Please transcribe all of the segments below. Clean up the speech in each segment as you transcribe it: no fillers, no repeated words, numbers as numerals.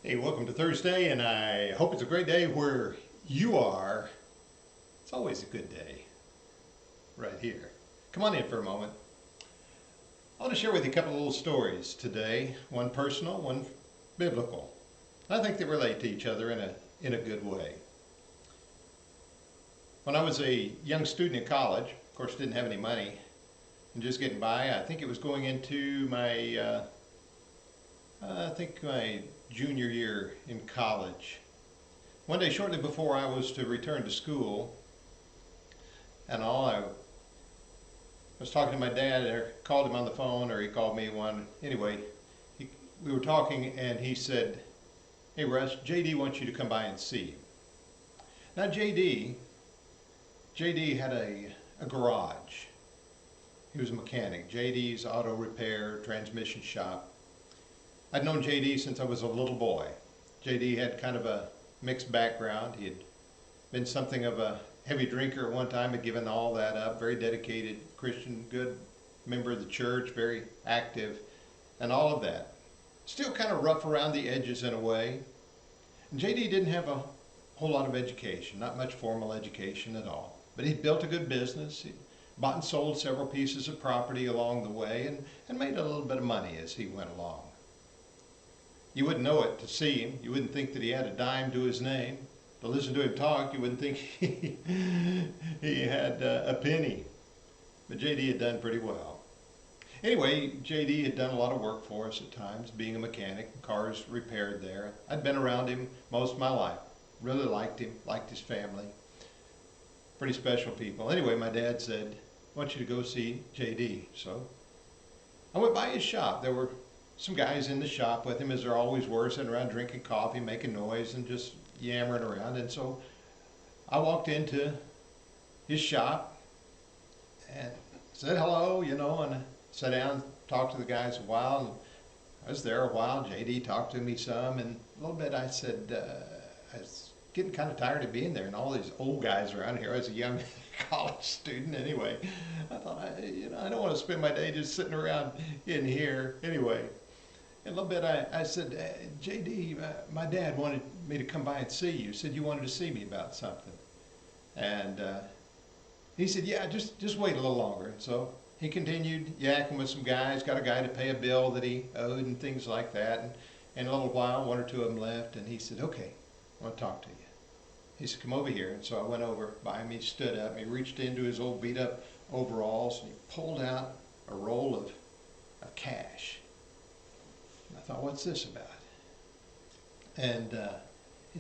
Hey, welcome to Thursday, and I hope it's a great day where you are. It's always a good day right here. Come on in for a moment. I want to share with you a couple of little stories today, one personal, one biblical. I think they relate to each other in a good way. When I was a young student in college, of course, didn't have any money and just getting by. I think it was going into my junior year in college. One day, shortly before I was to return to school, I was talking to my dad, or called him on the phone, or he called me one. Anyway, we were talking, and he said, "Hey, Russ, JD wants you to come by and see him." Now, JD had a garage. He was a mechanic. JD's auto repair, transmission shop. I'd known JD since I was a little boy. JD had kind of a mixed background. He had been something of a heavy drinker at one time, had given all that up. Very dedicated Christian, good member of the church, very active, and all of that. Still kind of rough around the edges in a way. And JD didn't have a whole lot of education, not much formal education at all. But he built a good business. He bought and sold several pieces of property along the way and made a little bit of money as he went along. You wouldn't know it to see him. You wouldn't think that he had a dime to his name. To listen to him talk, you wouldn't think he had a penny. But JD had done pretty well. Anyway, JD had done a lot of work for us at times, being a mechanic, cars repaired there. I'd been around him most of my life. Really liked him, liked his family. Pretty special people. Anyway, my dad said, "I want you to go see JD." So I went by his shop. There were some guys in the shop with him, as there always were, sitting around drinking coffee, making noise, and just yammering around. And so I walked into his shop and said hello, and I sat down, talked to the guys a while. And I was there a while. JD talked to me some, and a little bit I said, I was getting kind of tired of being there, and all these old guys around here. I was a young college student anyway. I thought, I don't want to spend my day just sitting around in here anyway. In a little bit, I said, JD, my dad wanted me to come by and see you. Said you wanted to see me about something. And he said, yeah, just wait a little longer. So he continued yakking with some guys, got a guy to pay a bill that he owed and things like that. And in a little while, one or two of them left, and he said, okay, I want to talk to you. He said, come over here. And so I went over by him. He stood up. He reached into his old beat-up overalls, and he pulled out a roll of cash. I thought, what's this about? And he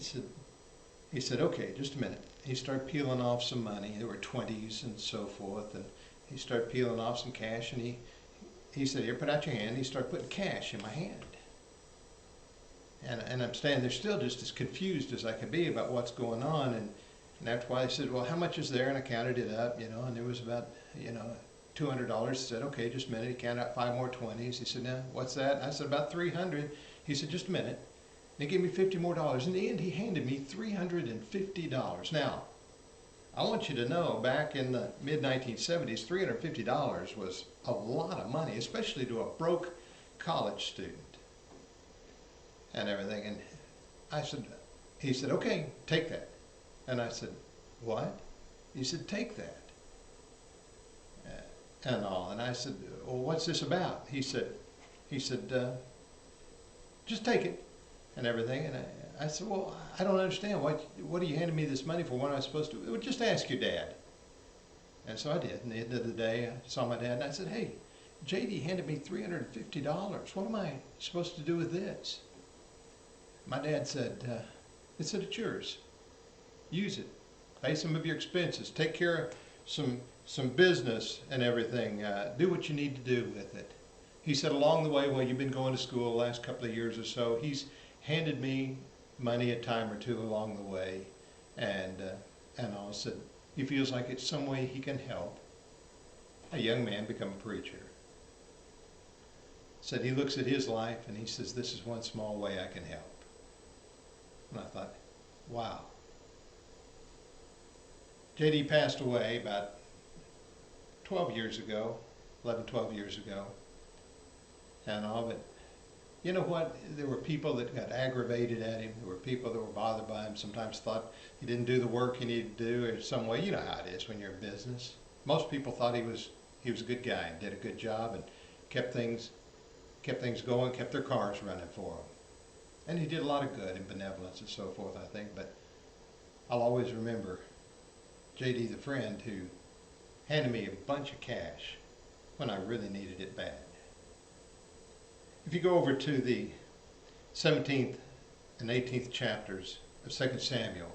said, okay, just a minute. He started peeling off some money. There were 20s and so forth. And he started peeling off some cash. And he said, here, put out your hand. He started putting cash in my hand. And I'm standing there still just as confused as I could be about what's going on. And after a while, he said, well, how much is there? And I counted it up, and there was about, $200. He said, okay, just a minute. He counted out 5 more 20s. He said, now, what's that? And I said, about 300. He said, just a minute. And he gave me 50 more dollars. In the end, he handed me $350. Now, I want you to know, back in the mid-1970s, $350 was a lot of money, especially to a broke college student and everything. And he said, okay, take that. And I said, what? He said, take that. And all. And I said, well, what's this about? He said, just take it and everything. And I said, well, I don't understand. What are you handing me this money for? What am I supposed to do? Well, just ask your dad. And so I did. And at the end of the day, I saw my dad and I said, hey, JD handed me $350. What am I supposed to do with this? My dad said, it's yours. Use it. Pay some of your expenses. Take care of some business and everything. Do what you need to do with it. He said along the way, while you've been going to school the last couple of years or so, he's handed me money a time or two along the way. And I said, he feels like it's some way he can help a young man become a preacher. Said he looks at his life and he says, this is one small way I can help. And I thought, wow. JD passed away about 12 years ago, 11, 12 years ago, and all, but You know what? There were people that got aggravated at him. There were people that were bothered by him. Sometimes thought he didn't do the work he needed to do in some way. You know how it is when you're in business. Most people thought he was a good guy and did a good job and kept things going, kept their cars running for him. And he did a lot of good and benevolence and so forth, I think. But I'll always remember J.D. the friend who handed me a bunch of cash when I really needed it bad. If you go over to the 17th and 18th chapters of 2 Samuel,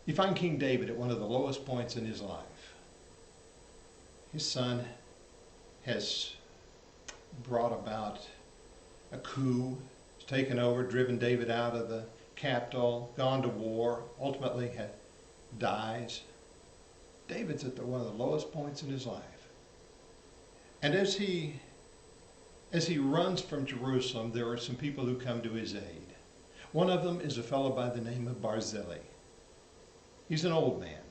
you find King David at one of the lowest points in his life. His son has brought about a coup, has taken over, driven David out of the capital, gone to war, ultimately dies. David's at one of the lowest points in his life. And as he runs from Jerusalem, there are some people who come to his aid. One of them is a fellow by the name of Barzillai. He's an old man,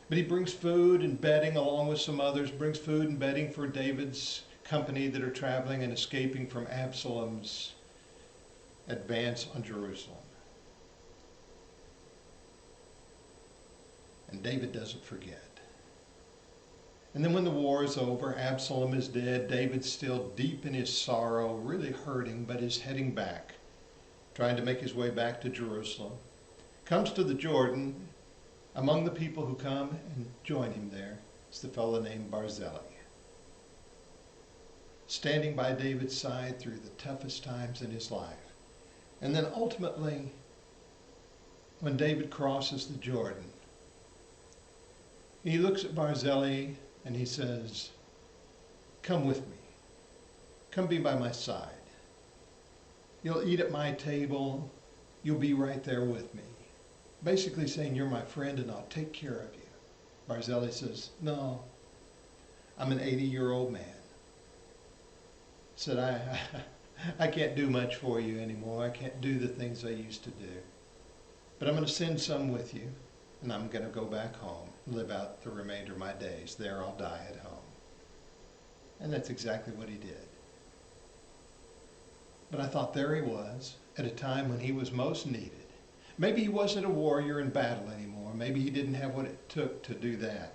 but he brings food and bedding along with some others, brings food and bedding for David's company that are traveling and escaping from Absalom's advance on Jerusalem. And David doesn't forget. And then when the war is over, Absalom is dead, David's still deep in his sorrow, really hurting, but is heading back, trying to make his way back to Jerusalem. Comes to the Jordan. Among the people who come and join him there is the fellow named Barzillai, standing by David's side through the toughest times in his life. And then ultimately, when David crosses the Jordan, he looks at Barzillai and he says, "Come with me. Come be by my side. You'll eat at my table. You'll be right there with me." Basically saying, "You're my friend and I'll take care of you." Barzillai says, "No, I'm an 80-year-old man." Said, I can't do much for you anymore. I can't do the things I used to do. But I'm going to send some with you, and I'm going to go back home and live out the remainder of my days. There I'll die at home. And that's exactly what he did. But I thought there he was at a time when he was most needed. Maybe he wasn't a warrior in battle anymore. Maybe he didn't have what it took to do that.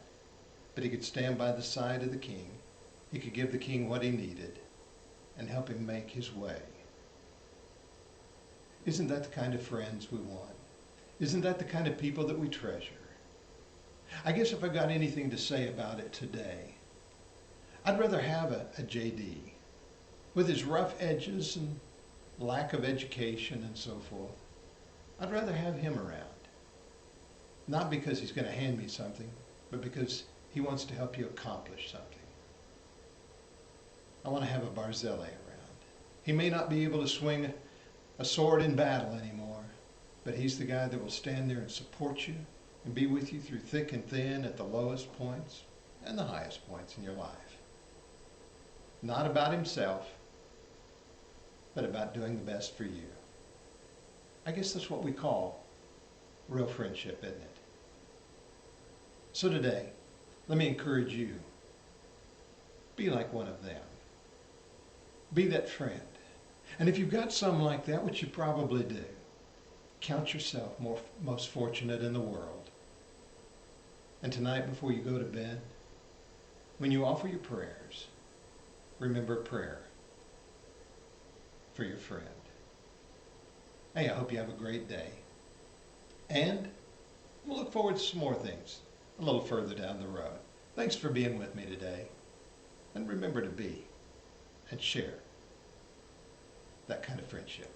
But he could stand by the side of the king. He could give the king what he needed and help him make his way. Isn't that the kind of friends we want? Isn't that the kind of people that we treasure? I guess if I got anything to say about it today, I'd rather have a JD with his rough edges and lack of education and so forth. I'd rather have him around. Not because he's going to hand me something, but because he wants to help you accomplish something. I want to have a Barzillai around. He may not be able to swing a sword in battle anymore, but he's the guy that will stand there and support you and be with you through thick and thin at the lowest points and the highest points in your life. Not about himself, but about doing the best for you. I guess that's what we call real friendship, isn't it? So today, let me encourage you. Be like one of them. Be that friend. And if you've got some like that, which you probably do, count yourself most fortunate in the world. And tonight, before you go to bed, when you offer your prayers, remember prayer for your friend. Hey, I hope you have a great day. And we'll look forward to some more things a little further down the road. Thanks for being with me today. And remember to be and share that kind of friendship.